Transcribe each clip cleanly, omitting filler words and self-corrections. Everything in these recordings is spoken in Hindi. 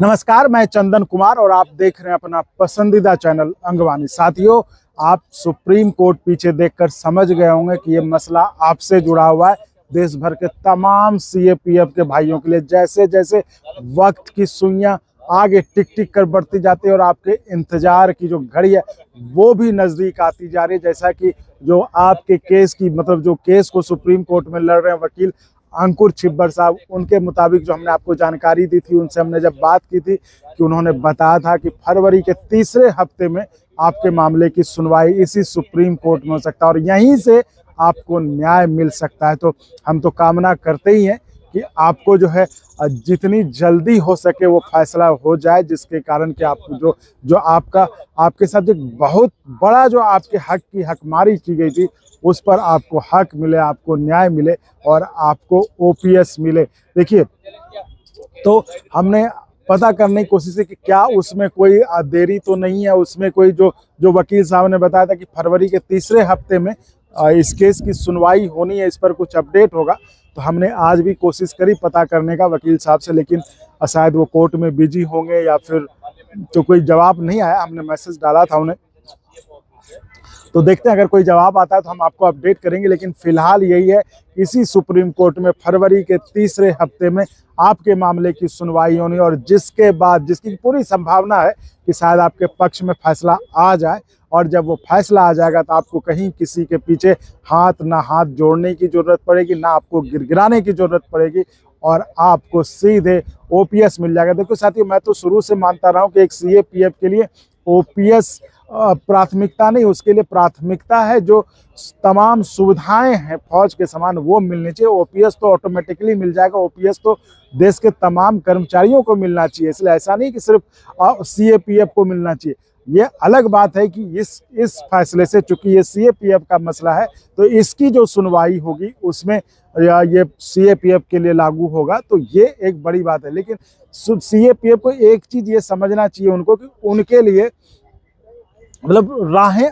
नमस्कार, मैं चंदन कुमार और आप देख रहे हैं अपना पसंदीदा चैनल अंगवानी। साथियों, आप सुप्रीम कोर्ट पीछे देखकर समझ गए होंगे कि ये मसला आपसे जुड़ा हुआ है। देश भर के तमाम सीएपीएफ के भाइयों के लिए जैसे जैसे वक्त की सुइयां आगे टिक टिक कर बढ़ती जाती है और आपके इंतजार की जो घड़ी है वो भी नज़दीक आती जा रही है। जैसा कि जो आपके केस की जो केस को सुप्रीम कोर्ट में लड़ रहे हैं वकील अंकुर छिब्बर साहब, उनके मुताबिक जो हमने आपको जानकारी दी थी, उनसे हमने जब बात की थी कि उन्होंने बताया था कि फरवरी के तीसरे हफ्ते में आपके मामले की सुनवाई इसी सुप्रीम कोर्ट में हो सकता है और यहीं से आपको न्याय मिल सकता है। तो हम तो कामना करते ही हैं कि आपको जो है जितनी जल्दी हो सके वो फैसला हो जाए, जिसके कारण कि आप जो आपके साथ एक बहुत बड़ा जो आपके हक की हकमारी की गई थी उस पर आपको हक मिले, आपको न्याय मिले और आपको ओपीएस मिले। देखिए, तो हमने पता करने की कोशिश की कि क्या उसमें कोई देरी तो नहीं है, उसमें कोई जो वकील साहब ने बताया था कि फरवरी के तीसरे हफ्ते में इस केस की सुनवाई होनी है, इस पर कुछ अपडेट होगा। तो हमने आज भी कोशिश करी पता करने का वकील साहब से, लेकिन शायद वो कोर्ट में बिजी होंगे या फिर तो कोई जवाब नहीं आया। हमने मैसेज डाला था उन्हें, तो देखते हैं अगर कोई जवाब आता है तो हम आपको अपडेट करेंगे। लेकिन फिलहाल यही है, इसी सुप्रीम कोर्ट में फरवरी के तीसरे हफ्ते में आपके मामले की सुनवाई होनी और जिसके बाद जिसकी पूरी संभावना है कि शायद आपके पक्ष में फैसला आ जाए। और जब वो फैसला आ जाएगा तो आपको कहीं किसी के पीछे हाथ जोड़ने की ज़रूरत पड़ेगी, ना आपको गिड़गिड़ाने की ज़रूरत पड़ेगी और आपको सीधे ओपीएस मिल जाएगा। देखो साथियों, मैं तो शुरू से मानता रहा हूँ कि एक सीएपीएफ के लिए ओपीएस प्राथमिकता नहीं, उसके लिए प्राथमिकता है जो तमाम सुविधाएं हैं फौज के समान वो मिलनी चाहिए। ओपीएस तो ऑटोमेटिकली मिल जाएगा, ओपीएस तो देश के तमाम कर्मचारियों को मिलना चाहिए, इसलिए ऐसा नहीं कि सिर्फ सीएपीएफ को मिलना चाहिए। ये अलग बात है कि इस फैसले से, चूंकि ये सीएपीएफ का मसला है तो इसकी जो सुनवाई होगी उसमें ये सीएपीएफ के लिए लागू होगा, तो ये एक बड़ी बात है। लेकिन सीएपीएफ को एक चीज ये समझना चाहिए उनको कि उनके लिए राहें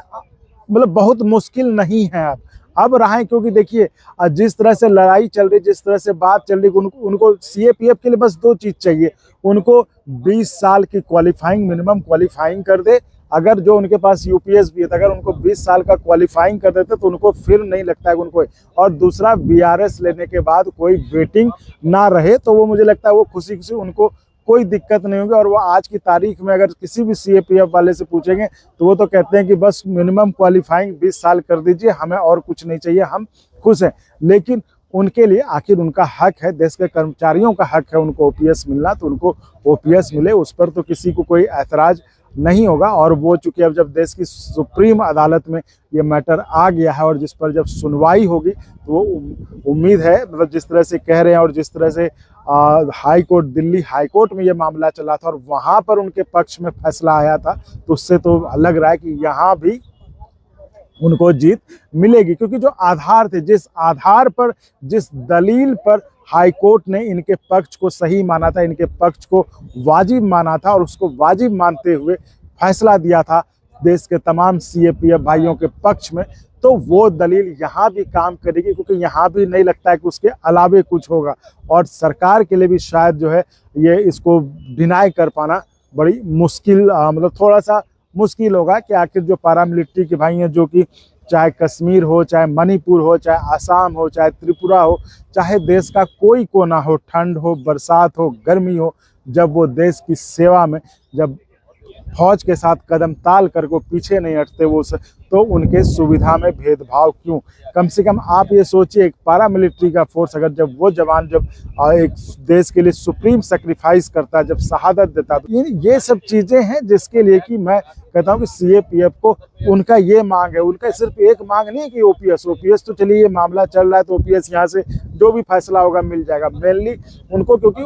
बहुत मुश्किल नहीं है अब राहें, क्योंकि देखिए जिस तरह से लड़ाई चल रही, जिस तरह से बात चल रही, उनको सीएपीएफ के लिए बस दो चीज़ चाहिए। उनको 20 साल की क्वालिफाइंग, मिनिमम क्वालिफाइंग कर दे। अगर जो उनके पास यूपीएस भी है, अगर उनको 20 साल का क्वालिफाइंग कर देते तो उनको फिर नहीं लगता है उनको। और दूसरा, बीआरएस लेने के बाद कोई वेटिंग ना रहे, तो वो मुझे लगता है वो खुशी खुशी उनको कोई दिक्कत नहीं होगी। और वो आज की तारीख में अगर किसी भी सीएपीएफ वाले से पूछेंगे तो वो तो कहते हैं कि बस मिनिमम क्वालिफाइंग 20 साल कर दीजिए, हमें और कुछ नहीं चाहिए, हम खुश हैं। लेकिन उनके लिए आखिर उनका हक है, देश के कर्मचारियों का हक है उनको ओपीएस मिलना, तो उनको ओपीएस मिले, उस पर तो किसी को कोई ऐतराज नहीं होगा। और वो चूंकि अब जब देश की सुप्रीम अदालत में ये मैटर आ गया है और जिस पर जब सुनवाई होगी तो वो उम्मीद है, जिस तरह से कह रहे हैं और जिस तरह से high court, Delhi high court में ये मामला चला था और वहाँ पर उनके पक्ष में फैसला आया था, तो उससे तो लग रहा है कि यहाँ भी उनको जीत मिलेगी। क्योंकि जो आधार थे, जिस आधार पर, जिस दलील पर हाई कोर्ट ने इनके पक्ष को सही माना था, इनके पक्ष को वाजिब माना था और उसको वाजिब मानते हुए फैसला दिया था देश के तमाम सीएपीएफ भाइयों के पक्ष में, तो वो दलील यहाँ भी काम करेगी। क्योंकि यहाँ भी नहीं लगता है कि उसके अलावे कुछ होगा और सरकार के लिए भी शायद जो है ये इसको डिनाई कर पाना बड़ी मुश्किल, थोड़ा सा मुश्किल होगा कि आखिर जो पैरामिलिट्री के भाई हैं, जो कि चाहे कश्मीर हो, चाहे मणिपुर हो, चाहे आसाम हो, चाहे त्रिपुरा हो, चाहे देश का कोई कोना हो, ठंड हो, बरसात हो, गर्मी हो, जब वो देश की सेवा में, जब फौज के साथ कदम ताल कर को पीछे नहीं हटते वो तो उनके सुविधा में भेदभाव क्यों। कम से कम आप ये सोचिए, एक पैरामिलिट्री का फोर्स अगर जब वो जवान जब एक देश के लिए सुप्रीम सेक्रीफाइस करता है, जब शहादत देता है, तो ये सब चीज़ें हैं जिसके लिए कि मैं कहता हूँ कि सीएपीएफ को उनका ये मांग है। उनका सिर्फ एक मांग नहीं है कि ओपीएस तो चलिए ये मामला चल रहा है तो ओपीएस यहाँ से जो भी फैसला होगा मिल जाएगा। मेनली उनको, क्योंकि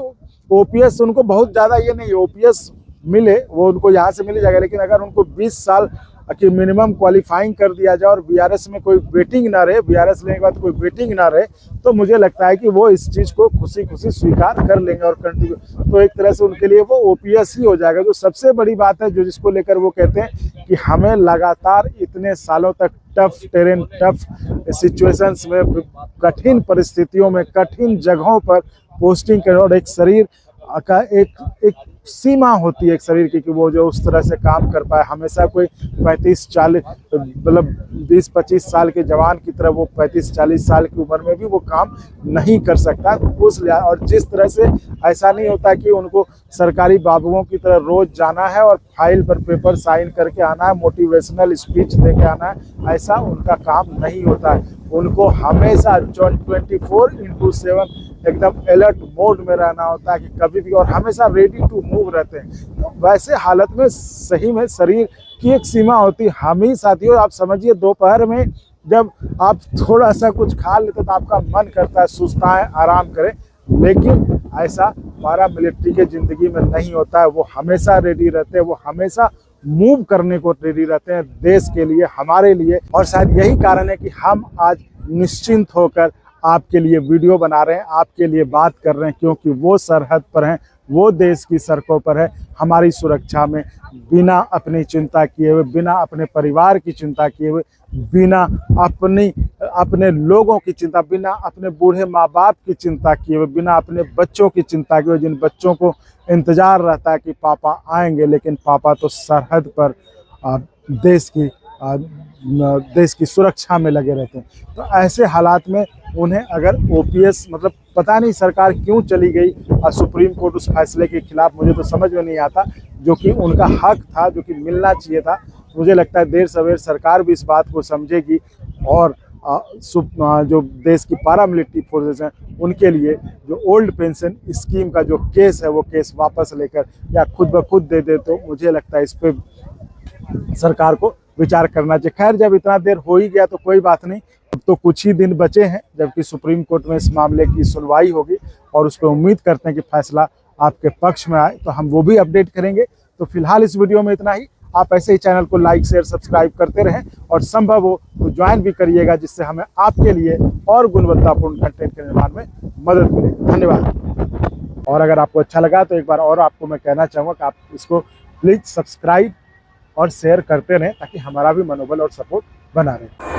ओपीएस उनको बहुत ज़्यादा ये नहीं, ओपीएस मिले वो उनको यहाँ से मिल जाएगा, लेकिन अगर उनको 20 साल कि मिनिमम क्वालिफाइंग कर दिया जाए और बीआरएस में कोई वेटिंग ना रहे, बीआरएस लेने के बाद कोई वेटिंग ना रहे, तो मुझे लगता है कि वो इस चीज़ को खुशी खुशी स्वीकार कर लेंगे और कंटिन्यू, तो एक तरह से उनके लिए वो ओपीएस ही हो जाएगा। जो सबसे बड़ी बात है, जो जिसको लेकर वो कहते हैं कि हमें लगातार इतने सालों तक टफ टेरेन, टफ सिचुएशंस में, कठिन परिस्थितियों में, कठिन जगहों पर पोस्टिंग करें और एक शरीर का एक सीमा होती है एक शरीर की कि वो जो उस तरह से काम कर पाए। हमेशा कोई 35-40 मतलब 20-25 साल के जवान की तरह वो 35-40 साल की उम्र में भी वो काम नहीं कर सकता। उस लिहाज और जिस तरह से ऐसा नहीं होता कि उनको सरकारी बाबुओं की तरह रोज जाना है और फाइल पर पेपर साइन करके आना है, मोटिवेशनल स्पीच दे के आना है, ऐसा उनका काम नहीं होता है। उनको हमेशा 24/7 एकदम अलर्ट मोड में रहना होता है कि कभी भी, और हमेशा रेडी टू मूव रहते हैं। तो वैसे हालत में सही में शरीर की एक सीमा होती है। हम ही साथियों, आप समझिए दोपहर में जब आप थोड़ा सा कुछ खा लेते तो आपका मन करता है सुस्ताएं, आराम करें, लेकिन ऐसा पारा मिलिट्री के ज़िंदगी में नहीं होता है। वो हमेशा रेडी रहते हैं, वो हमेशा मूव करने को रेडी रहते हैं देश के लिए, हमारे लिए। और शायद यही कारण है कि हम आज निश्चिंत होकर आपके लिए वीडियो बना रहे हैं, आपके लिए बात कर रहे हैं, क्योंकि वो सरहद पर हैं, वो देश की सड़कों पर है, हमारी सुरक्षा में बिना अपनी चिंता किए हुए, बिना अपने परिवार की चिंता किए हुए, बिना अपने लोगों की चिंता, बिना अपने बूढ़े माँ बाप की चिंता किए हुए, बिना अपने बच्चों की चिंता किए हुए, जिन बच्चों को इंतज़ार रहता है कि पापा आएंगे, लेकिन पापा तो सरहद पर देश की सुरक्षा में लगे रहते हैं। तो ऐसे हालात में उन्हें अगर ओपीएस, मतलब पता नहीं सरकार क्यों चली गई सुप्रीम कोर्ट उस फैसले के खिलाफ, मुझे तो समझ में नहीं आता, जो कि उनका हक था, जो कि मिलना चाहिए था। मुझे लगता है देर सवेर सरकार भी इस बात को समझेगी और जो देश की पैरामिलिट्री फोर्सेस हैं उनके लिए जो ओल्ड पेंशन स्कीम का जो केस है वो केस वापस लेकर या खुद ब खुद दे दे, तो मुझे लगता है इस पर सरकार को विचार करना चाहिए। खैर, जब इतना देर हो ही गया तो कोई बात नहीं, अब तो कुछ ही दिन बचे हैं जबकि सुप्रीम कोर्ट में इस मामले की सुनवाई होगी और उस पर उम्मीद करते हैं कि फैसला आपके पक्ष में आए, तो हम वो भी अपडेट करेंगे। तो फिलहाल इस वीडियो में इतना ही। आप ऐसे ही चैनल को लाइक, शेयर, सब्सक्राइब करते रहें और संभव हो तो ज्वाइन भी करिएगा, जिससे हमें आपके लिए और गुणवत्तापूर्ण कंटेंट के निर्माण में मदद मिले। धन्यवाद। और अगर आपको अच्छा लगा तो एक बार और आपको मैं कहना चाहूँगा कि आप इसको प्लीज़ सब्सक्राइब और शेयर करते रहें ताकि हमारा भी मनोबल और सपोर्ट बना रहे।